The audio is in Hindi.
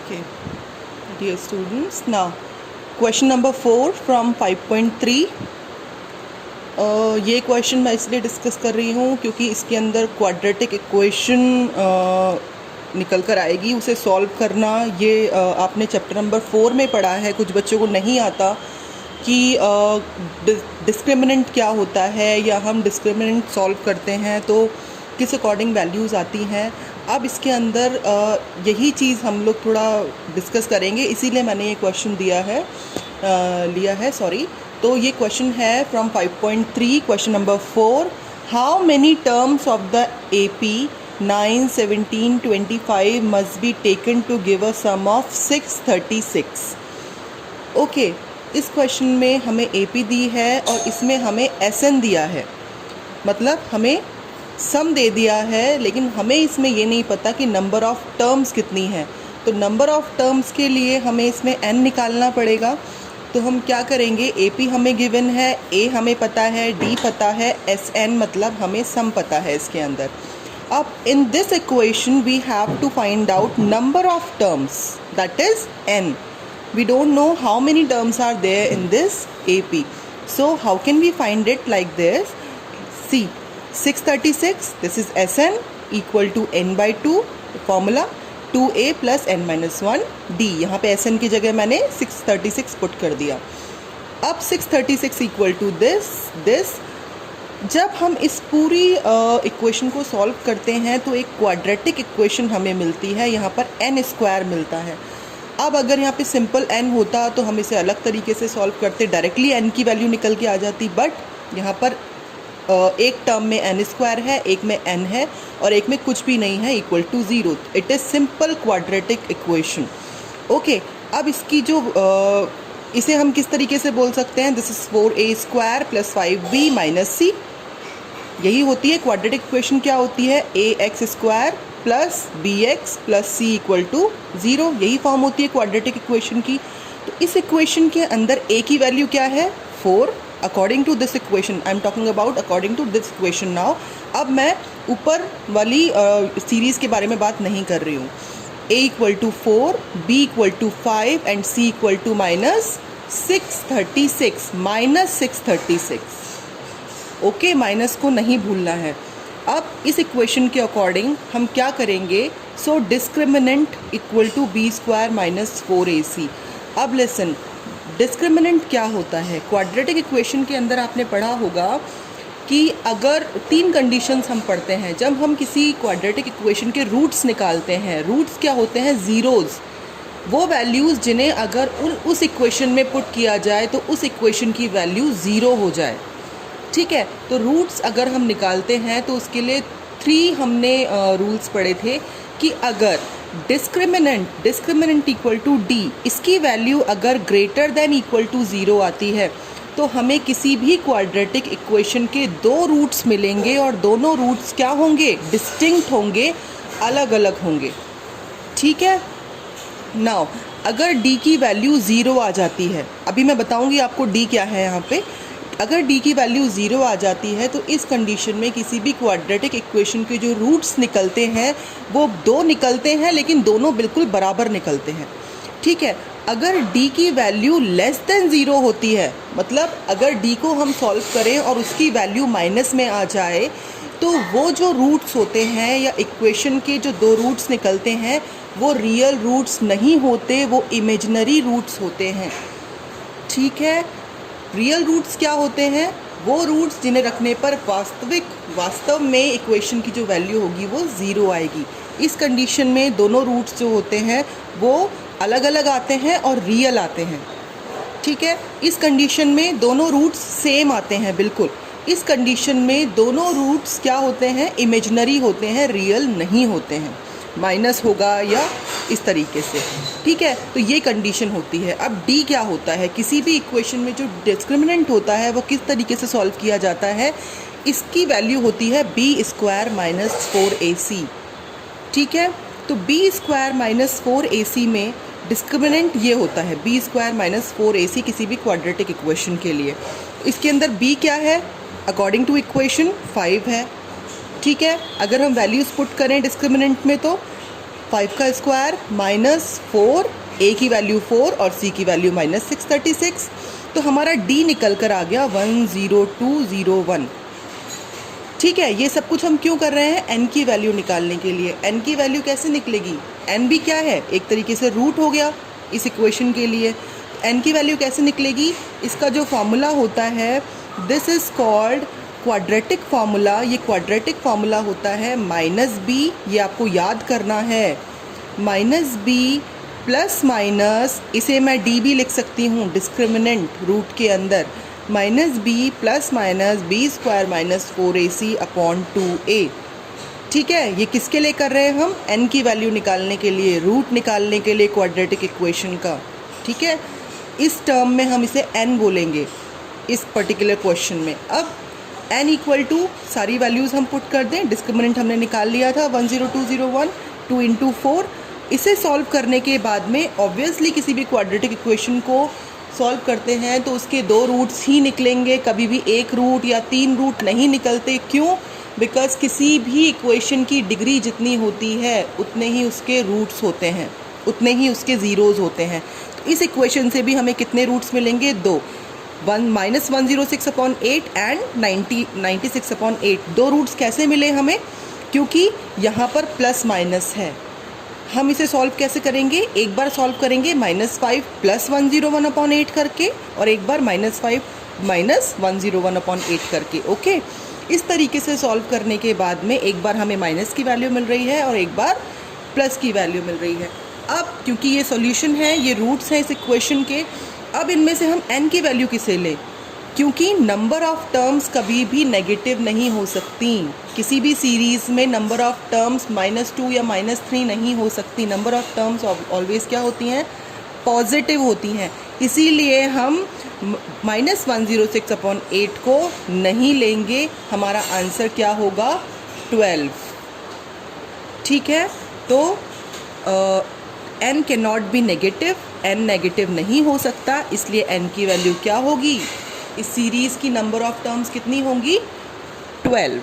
Okay, dear students, now question number 4 from 5.3. ये क्वेश्चन मैं इसलिए डिस्कस कर रही हूँ क्योंकि इसके अंदर क्वाड्रेटिक इक्वेशन निकल कर आएगी, उसे सॉल्व करना। ये आपने चैप्टर नंबर 4 में पढ़ा है, कुछ बच्चों को नहीं आता कि डिस्क्रिमिनेंट क्या होता है या हम डिस्क्रिमिनेंट सॉल्व करते हैं तो किस अकॉर्डिंग वैल्यूज़ आती हैं। अब इसके अंदर यही चीज़ हम लोग थोड़ा डिस्कस करेंगे, इसीलिए मैंने ये क्वेश्चन लिया है। तो ये क्वेश्चन है from 5.3, question number 4। How many terms of the AP 9, 17, 25 must be taken to give a sum of 636। Okay, इस क्वेश्चन में हमें AP दी है और इसमें हमें SN दिया है, मतलब हमें सम दे दिया है, लेकिन हमें इसमें ये नहीं पता कि नंबर ऑफ़ टर्म्स कितनी है। तो नंबर ऑफ़ टर्म्स के लिए हमें इसमें n निकालना पड़ेगा। तो हम क्या करेंगे, AP हमें गिवन है, A हमें पता है, D पता है, SN मतलब हमें सम पता है इसके अंदर। अब in this equation we have to find out number of terms, that is n. We don't know how many terms are there in this AP. So how can we find it like this? See, 636, this is Sn equal to n by 2, formula 2a plus n minus 1 d. यहाँ पे Sn की जगह मैंने 636 पुट कर दिया। अब 636 इक्वल टू दिस। जब हम इस पूरी इक्वेशन को सॉल्व करते हैं तो एक क्वाड्रेटिक इक्वेशन हमें मिलती है, यहाँ पर n स्क्वायर मिलता है। अब अगर यहाँ पे सिंपल n होता तो हम इसे अलग तरीके से सॉल्व करते, डायरेक्टली n की वैल्यू निकल के आ जाती, बट यहाँ पर एक टर्म में n स्क्वायर है, एक में n है और एक में कुछ भी नहीं है, equal to 0। It is simple quadratic equation. Okay, अब इसकी जो इसे हम किस तरीके से बोल सकते हैं, this is 4a square plus 5b minus c। यही होती है क्वाड्रेटिक इक्वेशन। क्या होती है, ax square plus bx plus c equal to 0। यही फॉर्म होती है क्वाड्रेटिक इक्वेशन की। तो इस इक्वेशन के अंदर a की वैल्यू क्या है, 4। According to this equation, I am talking about according to this equation now. अब मैं ऊपर वाली सीरीज़ के बारे में बात नहीं कर रही हूँ। a equal to 4, b equal to 5 and c equal to minus 636। Okay, minus को नहीं भूलना है। अब इस इक्वेशन के अकॉर्डिंग हम क्या करेंगे, so discriminant equal to b square minus 4ac। अब लिसन, डिस्क्रिमिनेंट क्या होता है, क्वाड्रेटिक इक्वेशन के अंदर आपने पढ़ा होगा कि अगर 3 कंडीशंस हम पढ़ते हैं जब हम किसी क्वाड्रेटिक इक्वेशन के रूट्स निकालते हैं। रूट्स क्या होते हैं, ज़ीरोज़, वो वैल्यूज़ जिन्हें अगर उस इक्वेशन में पुट किया जाए तो उस इक्वेशन की वैल्यू 0 हो जाए। ठीक है, तो रूट्स अगर हम निकालते हैं तो उसके लिए 3 हमने रूल्स पढ़े थे कि अगर डिस्क्रिमिनेंट इक्वल टू d, इसकी वैल्यू अगर ग्रेटर देन इक्वल टू 0 आती है तो हमें किसी भी क्वाड्रेटिक इक्वेशन के 2 रूट्स मिलेंगे और दोनों रूट्स क्या होंगे, डिस्टिंक्ट होंगे, अलग अलग होंगे। ठीक है, नाउ अगर d की वैल्यू 0 आ जाती है, अभी मैं बताऊंगी आपको d क्या है यहाँ पे। अगर d की वैल्यू 0 आ जाती है तो इस कंडीशन में किसी भी क्वाड्रेटिक इक्वेशन के जो रूट्स निकलते हैं वो 2 निकलते हैं, लेकिन दोनों बिल्कुल बराबर निकलते हैं। ठीक है, अगर d की वैल्यू लेस देन 0 होती है, मतलब अगर d को हम सॉल्व करें और उसकी वैल्यू माइनस में आ जाए तो वो जो रूट्स होते हैं या इक्वेशन के जो 2 रूट्स निकलते हैं वो रियल रूट्स नहीं होते, वो इमेजिनरी रूट्स होते हैं। ठीक है, रियल रूट्स क्या होते हैं, वो रूट्स जिन्हें रखने पर वास्तव में इक्वेशन की जो वैल्यू होगी वो 0 आएगी। इस कंडीशन में दोनों रूट्स जो होते हैं वो अलग अलग आते हैं और रियल आते हैं। ठीक है, इस कंडीशन में दोनों रूट्स सेम आते हैं बिल्कुल। इस कंडीशन में दोनों रूट्स क्या होते हैं, इमेजिनरी होते हैं, रियल नहीं होते हैं, माइनस होगा या इस तरीके से। ठीक है, तो ये कंडीशन होती है। अब d क्या होता है, किसी भी इक्वेशन में जो डिस्क्रिमिनेंट होता है वो किस तरीके से सॉल्व किया जाता है, इसकी वैल्यू होती है b स्क्वायर माइनस 4ac। ठीक है, तो b स्क्वायर माइनस 4ac में डिस्क्रिमिनेंट ये होता है b स्क्वायर माइनस 4ac किसी भी क्वाड्रेटिक इक्वेशन के लिए। इसके अंदर b क्या है, अकॉर्डिंग टू इक्वेशन 5 है। ठीक है, अगर हम वैल्यूज़ पुट करें डिस्क्रिमिनेंट में तो 5 का स्क्वायर -4, a की वैल्यू 4 और c की वैल्यू -636। तो हमारा d निकल कर आ गया 10201। ठीक है, ये सब कुछ हम क्यों कर रहे हैं? n की वैल्यू निकालने के लिए। n की वैल्यू कैसे निकलेगी? n भी क्या है? एक तरीके से रूट हो गया इस इक्वेशन के लिए। n की वैल्यू कैसे निकलेगी? इसका जो फॉर्मूला होता है, this is called quadratic formula. ये क्वाड्रेटिक फार्मूला होता है -b, ये आपको याद करना है, -b प्लस माइनस, इसे मैं d भी लिख सकती हूँ डिस्क्रिमिनेंट रूट के अंदर, -b plus minus b² -4ac upon 2a। ठीक है, ये किसके लिए कर रहे हैं हम? n की वैल्यू निकालने के लिए, रूट निकालने के लिए क्वाड्रेटिक इक्वेशन का। ठीक है, इस टर्म में हम इसे n बोलेंगे इस पर्टिकुलर क्वेश्चन में। अब n इक्वल टू सारी वैल्यूज़ हम पुट कर दें, डिस्क्रिमिनेंट हमने निकाल लिया था 10201, 2 × 4। इसे सॉल्व करने के बाद में ऑब्वियसली किसी भी क्वाड्रेटिक इक्वेशन को सॉल्व करते हैं तो उसके 2 रूट्स ही निकलेंगे, कभी भी 1 रूट या 3 रूट नहीं निकलते। क्यों? बिकॉज किसी भी इक्वेशन की डिग्री जितनी होती है उतने ही उसके रूट्स होते हैं, उतने ही उसके ज़ीरोज़ होते हैं। तो इस इक्वेशन से भी हमें कितने रूट्स मिलेंगे? 2, -106/8 एंड 96/8। 2 रूट्स कैसे मिले हमें? क्योंकि यहाँ पर प्लस माइनस है। हम इसे सॉल्व कैसे करेंगे? एक बार सॉल्व करेंगे -5 + 101/8 करके, और एक बार -5 - 101/8 करके। ओके, इस तरीके से सॉल्व करने के बाद में एक बार हमें माइनस की वैल्यू मिल रही है और एक बार प्लस की वैल्यू मिल रही है। अब क्योंकि ये सॉल्यूशन है, ये रूट्स हैं इस इक्वेशन के, अब इनमें से हम n की वैल्यू किसे लें? क्योंकि नंबर ऑफ़ टर्म्स कभी भी नेगेटिव नहीं हो सकती। किसी भी सीरीज़ में नंबर ऑफ़ टर्म्स -2 या -3 नहीं हो सकती। नंबर ऑफ़ टर्म्स ऑलवेज़ क्या होती हैं? पॉजिटिव होती हैं। इसीलिए हम -106/8 को नहीं लेंगे। हमारा आंसर क्या होगा? 12। ठीक है, तो n can not be negative, n negative नहीं हो सकता, इसलिए n की वैल्यू क्या होगी? इस सीरीज़ की नंबर ऑफ़ टर्म्स कितनी होंगी? 12।